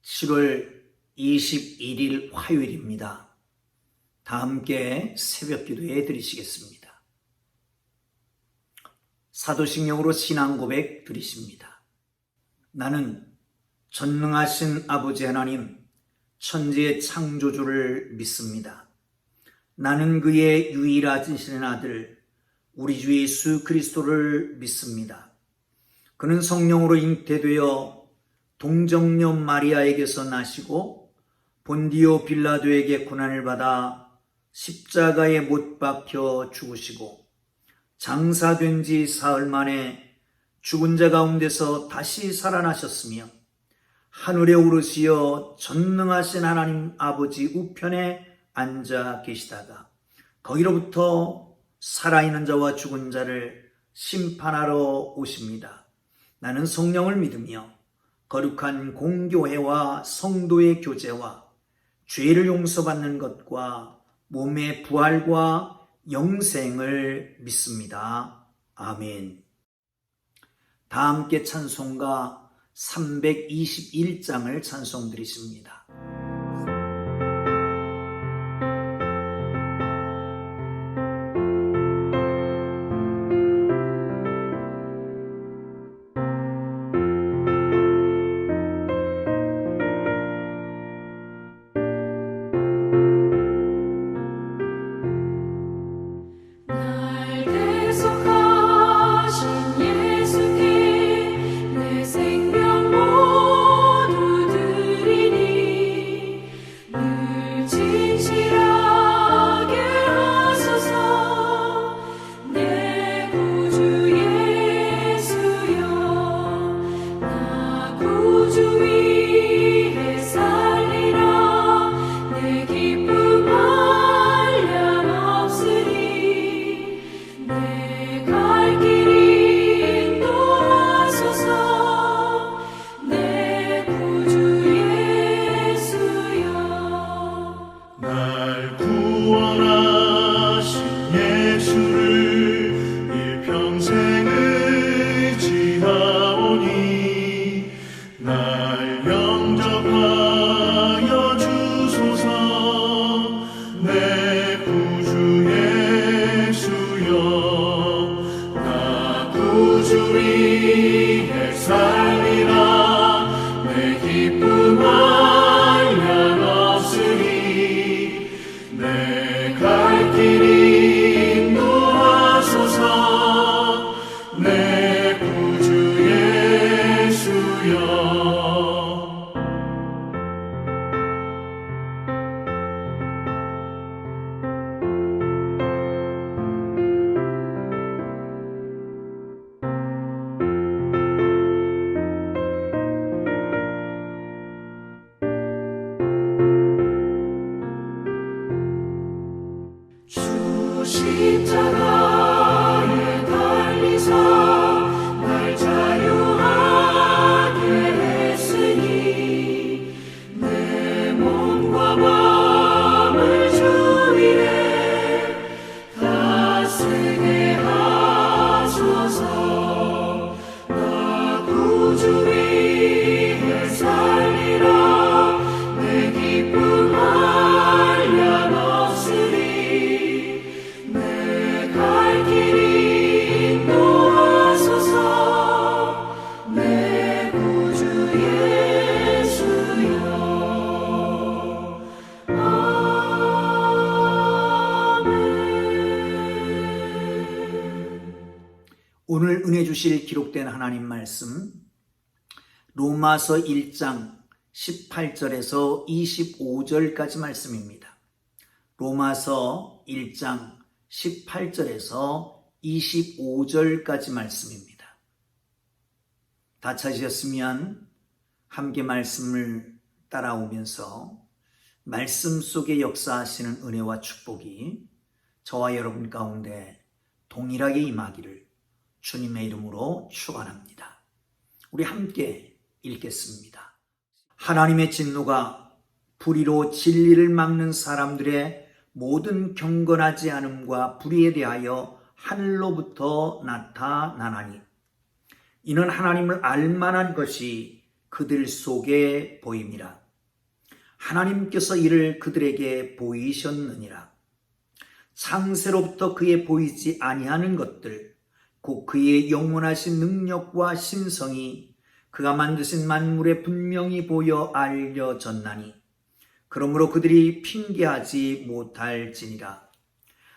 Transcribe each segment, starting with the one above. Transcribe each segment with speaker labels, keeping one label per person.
Speaker 1: 7월 21일 화요일입니다. 다 함께 새벽 기도해 드리시겠습니다. 사도신경으로 신앙 고백 드리십니다. 나는 전능하신 아버지 하나님, 천지의 창조주를 믿습니다. 나는 그의 유일하신 아들, 우리 주 예수 그리스도를 믿습니다. 그는 성령으로 잉태되어 동정녀 마리아에게서 나시고 본디오 빌라도에게 고난을 받아 십자가에 못 박혀 죽으시고 장사된 지 사흘 만에 죽은 자 가운데서 다시 살아나셨으며 하늘에 오르시어 전능하신 하나님 아버지 우편에 앉아 계시다가 거기로부터 살아있는 자와 죽은 자를 심판하러 오십니다. 나는 성령을 믿으며 거룩한 공교회와 성도의 교제와 죄를 용서받는 것과 몸의 부활과 영생을 믿습니다. 아멘. 다 함께 찬송가 321장을 찬송 드리십니다.
Speaker 2: 십자가에 달리사 날 자유하게 했으니 내 몸과 마음을 주 위에 다스게 하소서. 나 구주 위에 살리라. 내 기쁨 한량 없으리. 갈 길이 인도하소서. 내 구주 예수여. 아멘.
Speaker 1: 오늘 은혜 주실 기록된 하나님 말씀 로마서 1장 18절에서 25절까지 말씀입니다. 로마서 1장 18절에서 25절까지 말씀입니다. 다 찾으셨으면 함께 말씀을 따라오면서 말씀 속에 역사하시는 은혜와 축복이 저와 여러분 가운데 동일하게 임하기를 주님의 이름으로 축원합니다. 우리 함께 읽겠습니다. 하나님의 진노가 불의로 진리를 막는 사람들의 모든 경건하지 않음과 불의에 대하여 하늘로부터 나타나나니 이는 하나님을 알만한 것이 그들 속에 보임이라. 하나님께서 이를 그들에게 보이셨느니라. 창세로부터 그에 보이지 아니하는 것들, 곧 그의 영원하신 능력과 신성이 그가 만드신 만물에 분명히 보여 알려졌나니 그러므로 그들이 핑계하지 못할지니라.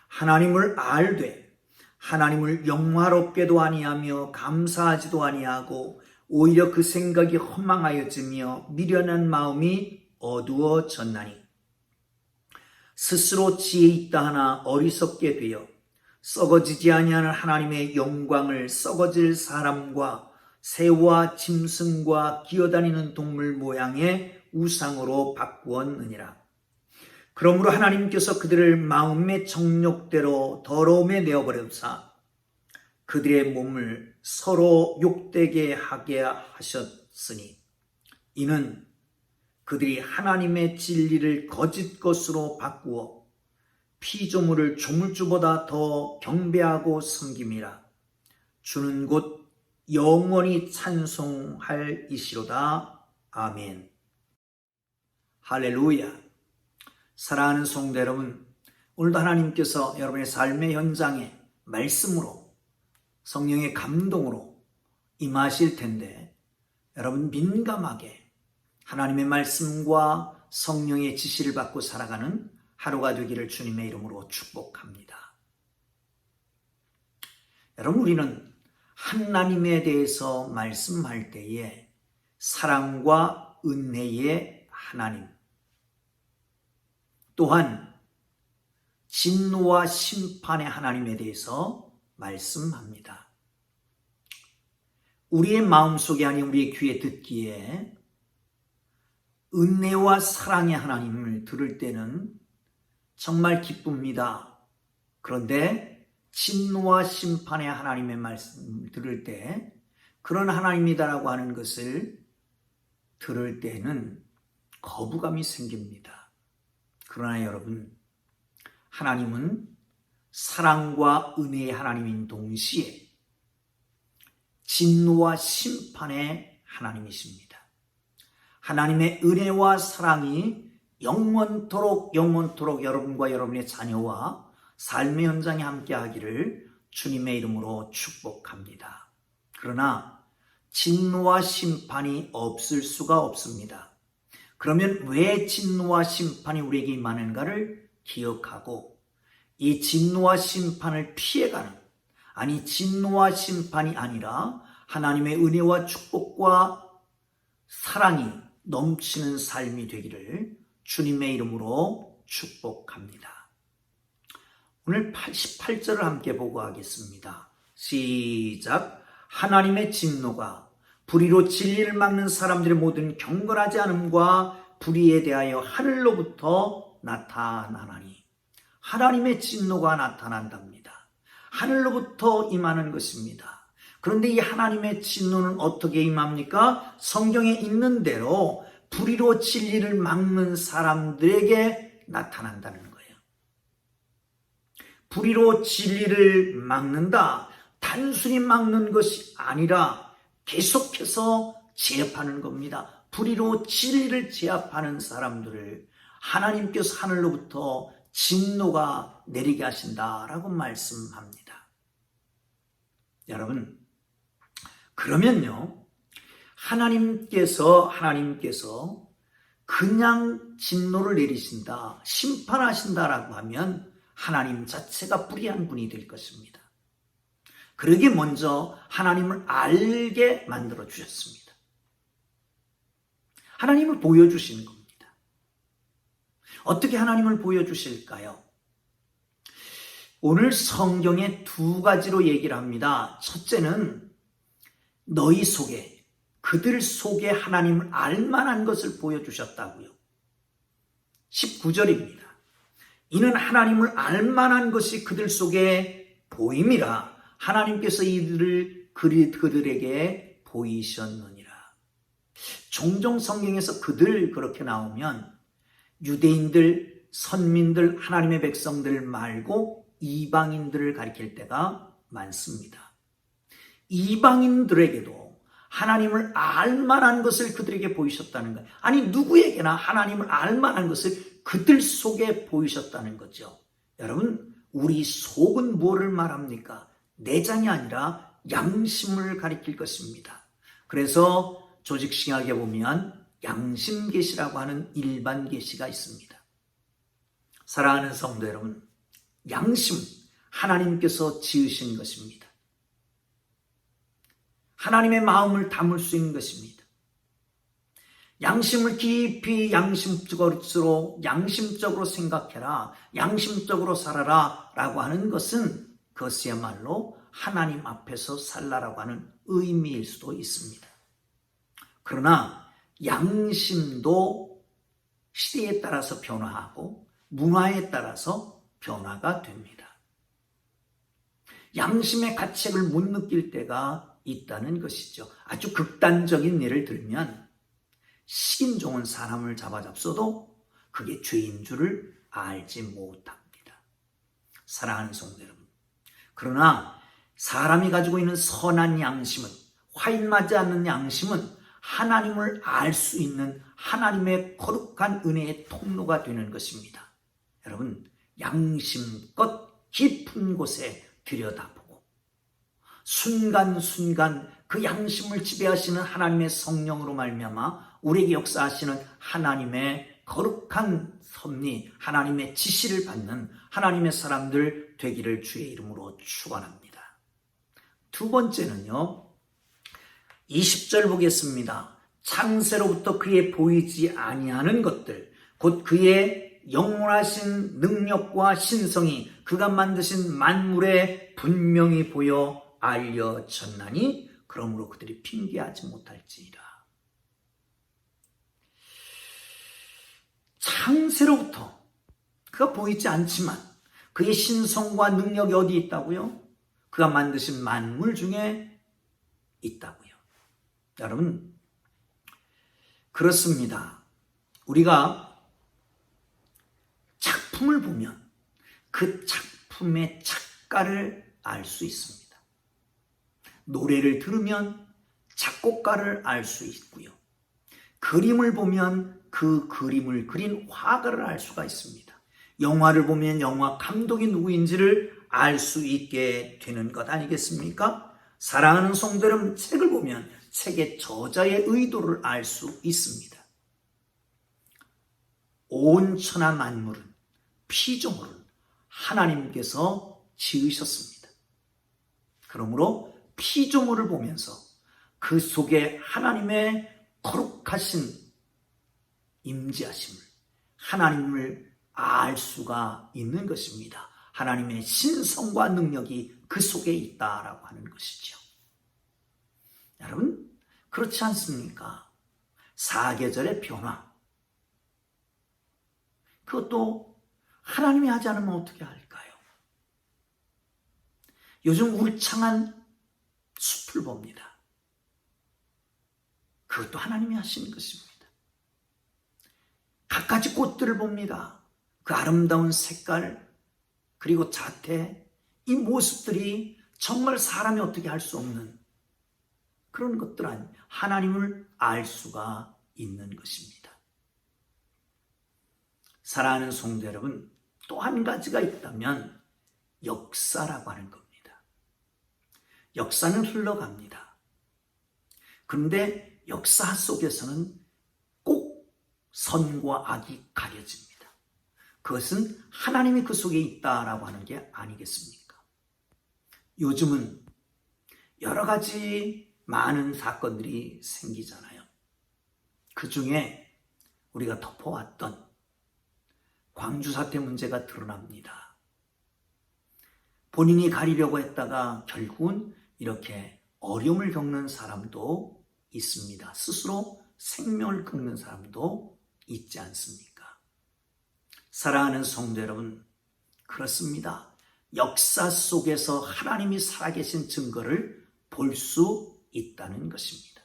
Speaker 1: 하나님을 알되 하나님을 영화롭게도 아니하며 감사하지도 아니하고 오히려 그 생각이 허망하여지며 미련한 마음이 어두워졌나니 스스로 지혜 있다 하나 어리석게 되어 썩어지지 아니하는 하나님의 영광을 썩어질 사람과 새와 짐승과 기어다니는 동물 모양의 우상으로 바꾸었느니라. 그러므로 하나님께서 그들을 마음의 정욕대로 더러움에 내어버려사 그들의 몸을 서로 욕되게 하게 하셨으니 이는 그들이 하나님의 진리를 거짓 것으로 바꾸어 피조물을 조물주보다 더 경배하고 섬김이라. 주는 곧 영원히 찬송할 이시로다. 아멘. 할렐루야. 사랑하는 성도 여러분, 오늘도 하나님께서 여러분의 삶의 현장에 말씀으로 성령의 감동으로 임하실 텐데 여러분 민감하게 하나님의 말씀과 성령의 지시를 받고 살아가는 하루가 되기를 주님의 이름으로 축복합니다. 여러분, 우리는 하나님에 대해서 말씀할 때에 사랑과 은혜의 하나님, 또한 진노와 심판의 하나님에 대해서 말씀합니다. 우리의 마음속에 아닌 우리의 귀에 듣기에 은혜와 사랑의 하나님을 들을 때는 정말 기쁩니다. 그런데 진노와 심판의 하나님의 말씀을 들을 때 그런 하나님이다라고 하는 것을 들을 때는 거부감이 생깁니다. 그러나 여러분, 하나님은 사랑과 은혜의 하나님인 동시에 진노와 심판의 하나님이십니다. 하나님의 은혜와 사랑이 영원토록 여러분과 여러분의 자녀와 삶의 현장에 함께하기를 주님의 이름으로 축복합니다. 그러나 진노와 심판이 없을 수가 없습니다. 그러면 왜 진노와 심판이 우리에게 임하는가를 기억하고 이 진노와 심판을 피해가는, 아니 진노와 심판이 아니라 하나님의 은혜와 축복과 사랑이 넘치는 삶이 되기를 주님의 이름으로 축복합니다. 오늘 88절을 함께 보고 하겠습니다. 시작. 하나님의 진노가 불의로 진리를 막는 사람들의 모든 경건하지 않음과 불의에 대하여 하늘로부터 나타나나니. 하나님의 진노가 나타난답니다. 하늘로부터 임하는 것입니다. 그런데 이 하나님의 진노는 어떻게 임합니까? 성경에 있는 대로 불의로 진리를 막는 사람들에게 나타난다는 거예요. 불의로 진리를 막는다. 단순히 막는 것이 아니라 계속해서 제압하는 겁니다. 불의로 진리를 제압하는 사람들을 하나님께서 하늘로부터 진노가 내리게 하신다라고 말씀합니다. 여러분, 그러면요, 하나님께서 그냥 진노를 내리신다, 심판하신다라고 하면 하나님 자체가 불의한 분이 될 것입니다. 그러기 먼저 하나님을 알게 만들어 주셨습니다. 하나님을 보여주시는 겁니다. 어떻게 하나님을 보여주실까요? 오늘 성경에 두 가지로 얘기를 합니다. 첫째는 너희 속에, 그들 속에 하나님을 알만한 것을 보여주셨다고요. 19절입니다. 이는 하나님을 알만한 것이 그들 속에 보임이라. 하나님께서 이들을 그들에게 보이셨느니라. 종종 성경에서 그들 그렇게 나오면 유대인들, 선민들, 하나님의 백성들 말고 이방인들을 가리킬 때가 많습니다. 이방인들에게도 하나님을 알만한 것을 그들에게 보이셨다는 거예요. 아니 누구에게나 하나님을 알만한 것을 그들 속에 보이셨다는 거죠. 여러분, 우리 속은 뭐를 말합니까? 내장이 아니라 양심을 가리킬 것입니다. 그래서 조직신학에 보면 양심계시라고 하는 일반 계시가 있습니다. 사랑하는 성도 여러분, 양심, 하나님께서 지으신 것입니다. 하나님의 마음을 담을 수 있는 것입니다. 양심을 깊이 양심적으로 생각해라, 양심적으로 살아라 라고 하는 것은 그것이야말로 하나님 앞에서 살라라고 하는 의미일 수도 있습니다. 그러나 양심도 시대에 따라서 변화하고 문화에 따라서 변화가 됩니다. 양심의 가책을 못 느낄 때가 있다는 것이죠. 아주 극단적인 예를 들면 식인종은 사람을 잡아잡숴도 그게 죄인 줄을 알지 못합니다. 사랑하는 성도 여러분, 그러나 사람이 가지고 있는 선한 양심은, 화인맞지 않는 양심은 하나님을 알 수 있는 하나님의 거룩한 은혜의 통로가 되는 것입니다. 여러분, 양심껏 깊은 곳에 들여다보고 순간순간 그 양심을 지배하시는 하나님의 성령으로 말미암아 우리에게 역사하시는 하나님의 거룩한 섭리, 하나님의 지시를 받는 하나님의 사람들 되기를 주의 이름으로 축원합니다. 두 번째는요, 20절 보겠습니다. 창세로부터 그의 보이지 아니하는 것들, 곧 그의 영원하신 능력과 신성이 그가 만드신 만물에 분명히 보여 알려졌나니 그러므로 그들이 핑계하지 못할지니라. 창세로부터 그가 보이지 않지만 그의 신성과 능력이 어디 있다고요? 그가 만드신 만물 중에 있다고요. 여러분, 그렇습니다. 우리가 작품을 보면 그 작품의 작가를 알 수 있습니다. 노래를 들으면 작곡가를 알 수 있고요. 그림을 보면 그 그림을 그린 화가를 알 수가 있습니다. 영화를 보면 영화 감독이 누구인지를 알 수 있게 되는 것 아니겠습니까? 사랑하는 성도 여러분, 책을 보면 책의 저자의 의도를 알 수 있습니다. 온 천하 만물은, 피조물은 하나님께서 지으셨습니다. 그러므로 피조물을 보면서 그 속에 하나님의 거룩하신 임재하심을, 하나님을 알 수가 있는 것입니다. 하나님의 신성과 능력이 그 속에 있다라고 하는 것이죠. 여러분, 그렇지 않습니까? 사계절의 변화, 그것도 하나님이 하지 않으면 어떻게 할까요? 요즘 울창한 숲을 봅니다. 그것도 하나님이 하시는 것입니다. 갖가지 꽃들을 봅니다. 그 아름다운 색깔, 그리고 자태, 이 모습들이 정말 사람이 어떻게 할 수 없는 그런 것들 아니에요. 하나님을 알 수가 있는 것입니다. 사랑하는 성도 여러분, 또 한 가지가 있다면 역사라고 하는 겁니다. 역사는 흘러갑니다. 그런데 역사 속에서는 꼭 선과 악이 가려집니다. 그것은 하나님이 그 속에 있다라고 하는 게 아니겠습니까? 요즘은 여러 가지 많은 사건들이 생기잖아요. 그 중에 우리가 덮어왔던 광주 사태 문제가 드러납니다. 본인이 가리려고 했다가 결국은 이렇게 어려움을 겪는 사람도 있습니다. 스스로 생명을 끊는 사람도 있지 않습니까? 사랑하는 성도 여러분, 그렇습니다. 역사 속에서 하나님이 살아계신 증거를 볼 수 있다는 것입니다.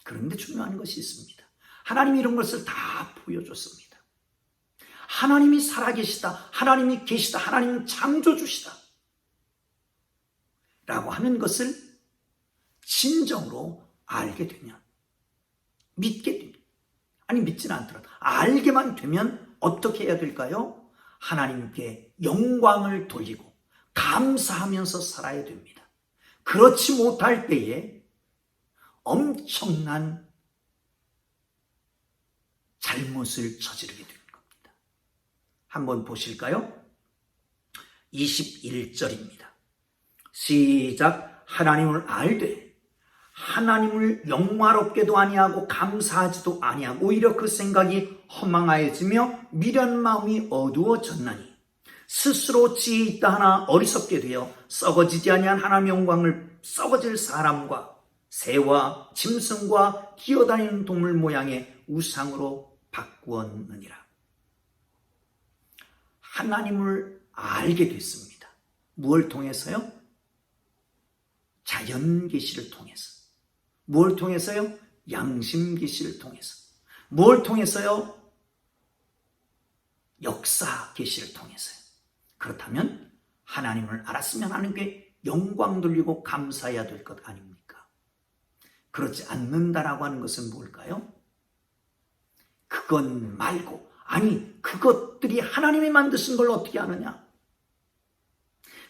Speaker 1: 그런데 중요한 것이 있습니다. 하나님이 이런 것을 다 보여줬습니다. 하나님이 살아계시다, 하나님이 계시다, 하나님은 창조주시다 라고 하는 것을 진정으로 알게 되면, 믿게 되면, 아니 믿지는 않더라도 알게만 되면 어떻게 해야 될까요? 하나님께 영광을 돌리고 감사하면서 살아야 됩니다. 그렇지 못할 때에 엄청난 잘못을 저지르게 되는 겁니다. 한번 보실까요? 21절입니다. 시작. 하나님을 알되 하나님을 영화롭게도 아니하고 감사하지도 아니하고 오히려 그 생각이 허망하여지며 미련 마음이 어두워졌나니 스스로 지혜 있다 하나 어리석게 되어 썩어지지 아니한 하나님의 영광을 썩어질 사람과 새와 짐승과 기어다니는 동물 모양의 우상으로 바꾸었느니라. 하나님을 알게 됐습니다. 무엇을 통해서요? 자연 계시를 통해서. 무엇을 통해서요? 양심 계시를 통해서. 무엇을 통해서요? 역사 계시를 통해서요. 그렇다면 하나님을 알았으면 하나님께 영광 돌리고 감사해야 될 것 아닙니까? 그렇지 않는다라고 하는 것은 뭘까요? 그건 말고, 아니 그것들이 하나님이 만드신 걸 어떻게 아느냐?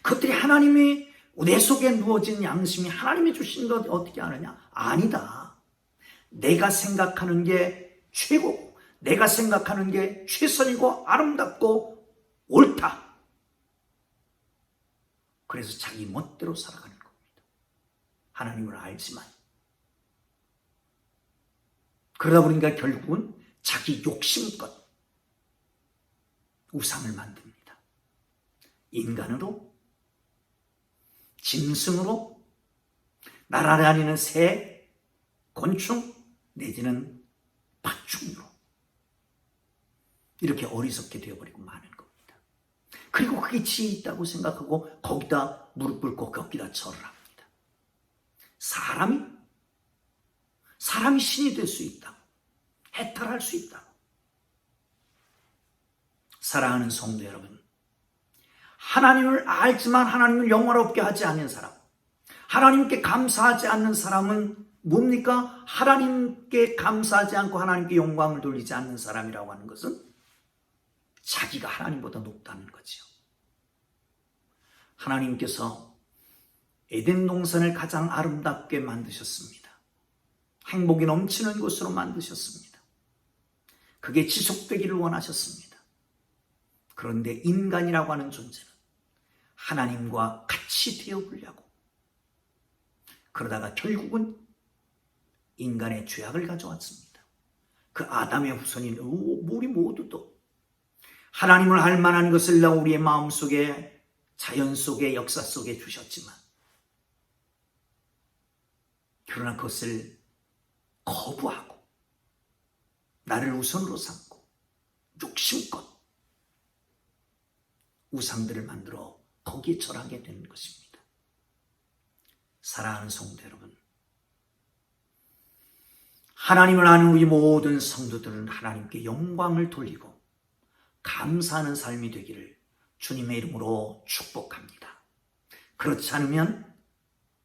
Speaker 1: 그것들이 하나님이 내 속에 누워진 양심이 하나님이 주신 것 어떻게 아느냐? 아니다. 내가 생각하는 게 최고고 내가 생각하는 게 최선이고 아름답고 옳다. 그래서 자기 멋대로 살아가는 겁니다. 하나님을 알지만. 그러다 보니까 결국은 자기 욕심껏 우상을 만듭니다. 인간으로, 짐승으로, 날아다니는 새, 곤충, 내지는 파충류로 이렇게 어리석게 되어버리고 마는 겁니다. 그리고 그게 지혜 있다고 생각하고 거기다 무릎 꿇고 거기다 절을 합니다. 사람이 신이 될 수 있다고, 해탈할 수 있다고. 사랑하는 성도 여러분, 하나님을 알지만 하나님을 영화롭게 하지 않는 사람, 하나님께 감사하지 않는 사람은 뭡니까? 하나님께 감사하지 않고 하나님께 영광을 돌리지 않는 사람이라고 하는 것은 자기가 하나님보다 높다는 거죠. 하나님께서 에덴 동산을 가장 아름답게 만드셨습니다. 행복이 넘치는 곳으로 만드셨습니다. 그게 지속되기를 원하셨습니다. 그런데 인간이라고 하는 존재는 하나님과 같이 되어보려고 그러다가 결국은 인간의 죄악을 가져왔습니다. 그 아담의 후손인 우리 모두도 하나님을 알 만한 것을 우리의 마음속에, 자연 속에, 역사 속에 주셨지만 그러나 그것을 거부하고 나를 우선으로 삼고 욕심껏 우상들을 만들어 거기에 절하게 되는 것입니다. 사랑하는 성도 여러분, 하나님을 아는 우리 모든 성도들은 하나님께 영광을 돌리고 감사하는 삶이 되기를 주님의 이름으로 축복합니다. 그렇지 않으면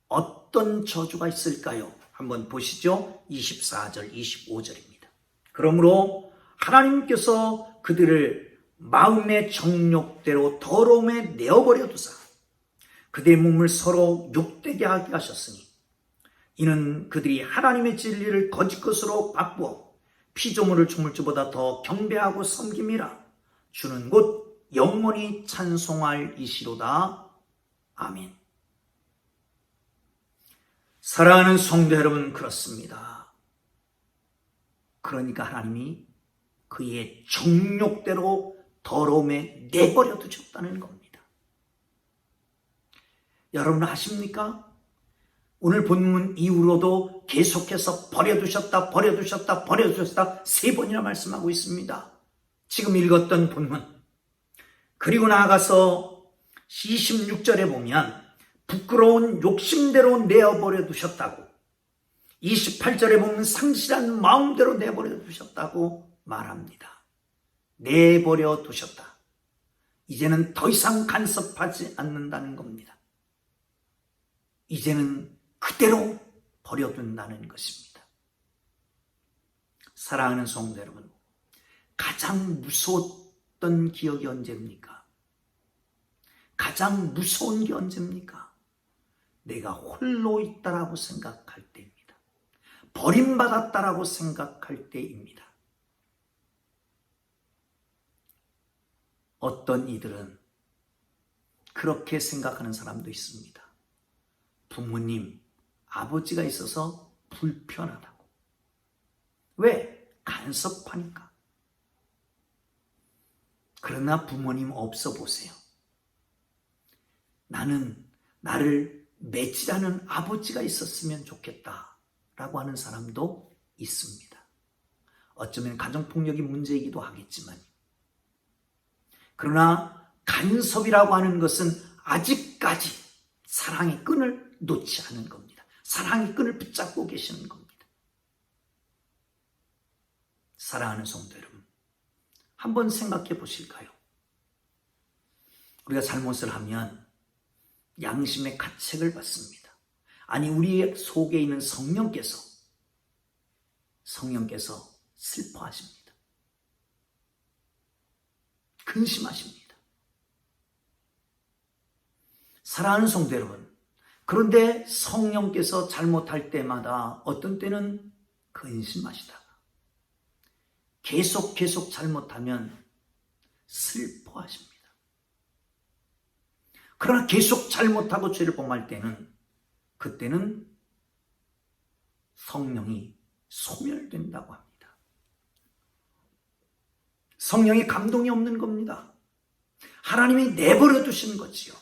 Speaker 1: 어떤 저주가 있을까요? 한번 보시죠. 24절, 25절입니다. 그러므로 하나님께서 그들을 마음의 정욕대로 더러움에 내어버려 두사 그들의 몸을 서로 욕되게 하게 하셨으니 이는 그들이 하나님의 진리를 거짓 것으로 바꾸어 피조물을 조물주보다 더 경배하고 섬김이라. 주는 곧 영원히 찬송할 이시로다. 아멘. 사랑하는 성도 여러분, 그렇습니다. 그러니까 하나님이 그의 정욕대로 더러움에 내버려 두셨다는 겁니다. 여러분 아십니까? 오늘 본문 이후로도 계속해서 버려두셨다 3번이나 말씀하고 있습니다. 지금 읽었던 본문. 그리고 나아가서 26절에 보면 부끄러운 욕심대로 내어버려 두셨다고, 28절에 보면 상실한 마음대로 내버려 두셨다고 말합니다. 내버려 두셨다. 이제는 더 이상 간섭하지 않는다는 겁니다. 이제는 그대로 버려둔다는 것입니다. 사랑하는 성도 여러분, 가장 무서웠던 기억이 언제입니까? 가장 무서운 게 언제입니까? 내가 홀로 있다라고 생각할 때입니다. 버림받았다라고 생각할 때입니다. 어떤 이들은 그렇게 생각하는 사람도 있습니다. 부모님, 아버지가 있어서 불편하다고. 왜? 간섭하니까. 그러나 부모님 없어 보세요. 나는 나를 맺으라는 아버지가 있었으면 좋겠다라고 하는 사람도 있습니다. 어쩌면 가정폭력이 문제이기도 하겠지만, 그러나 간섭이라고 하는 것은 아직까지 사랑의 끈을 놓지 않은 겁니다. 사랑의 끈을 붙잡고 계시는 겁니다. 사랑하는 성도 여러분, 한번 생각해 보실까요? 우리가 잘못을 하면 양심의 가책을 받습니다. 아니, 우리 속에 있는 성령께서 슬퍼하십니다. 근심하십니다. 사랑하는 성도 여러분, 그런데 성령께서 잘못할 때마다 어떤 때는 근심하시다가 계속 잘못하면 슬퍼하십니다. 그러나 계속 잘못하고 죄를 범할 때는, 그때는 성령이 소멸된다고 합니다. 성령이 감동이 없는 겁니다. 하나님이 내버려 두신 거지요.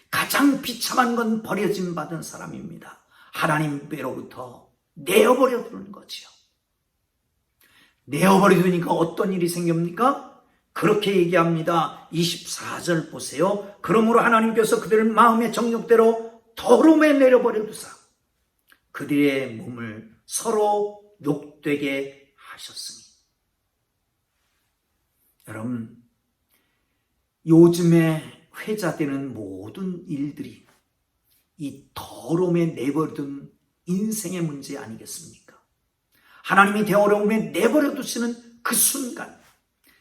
Speaker 1: 가장 비참한 건 버려짐 받은 사람입니다. 하나님께로부터 내어버려 두는 거지요. 내어버려 두니까 어떤 일이 생깁니까? 그렇게 얘기합니다. 24절 보세요. 그러므로 하나님께서 그들을 마음의 정욕대로 더러움에 내려버려 두사 그들의 몸을 서로 욕되게 하셨으니. 여러분, 요즘에 회자되는 모든 일들이 이 더러움에 내버려둔 인생의 문제 아니겠습니까? 하나님이 더러움에 내버려 두시는 그 순간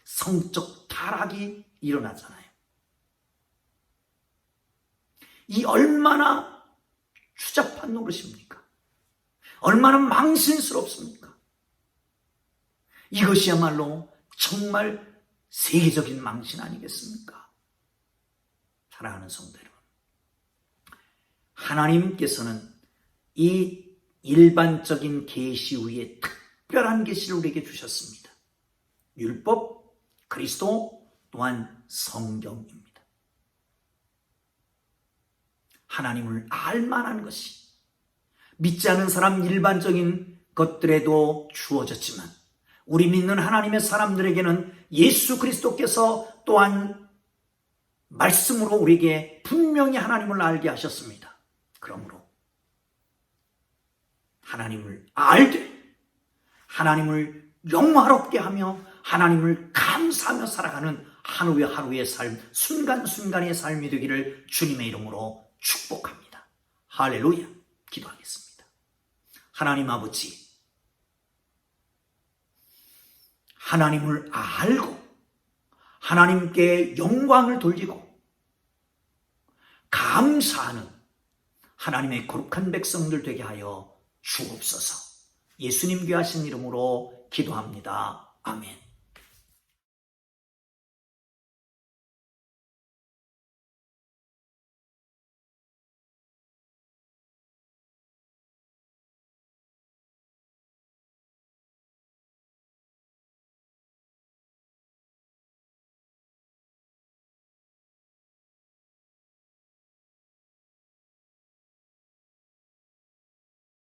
Speaker 1: 성적 타락이 일어나잖아요. 이 얼마나 추잡한 노릇입니까? 얼마나 망신스럽습니까? 이것이야말로 정말 세계적인 망신 아니겠습니까? 사랑하는 성도 여러분, 하나님께서는 이 일반적인 계시 위에 특별한 계시를 우리에게 주셨습니다. 율법, 그리스도, 또한 성경입니다. 하나님을 알만한 것이 믿지 않은 사람 일반적인 것들에도 주어졌지만, 우리 믿는 하나님의 사람들에게는 예수 그리스도께서 또한 말씀으로 우리에게 분명히 하나님을 알게 하셨습니다. 그러므로 하나님을 알되 하나님을 영화롭게 하며 하나님을 감사하며 살아가는 하루의 하루의 삶, 순간순간의 삶이 되기를 주님의 이름으로 축복합니다. 할렐루야. 기도하겠습니다. 하나님 아버지, 하나님을 알고 하나님께 영광을 돌리고 감사하는 하나님의 거룩한 백성들 되게 하여 주옵소서. 예수님 귀하신 이름으로 기도합니다. 아멘.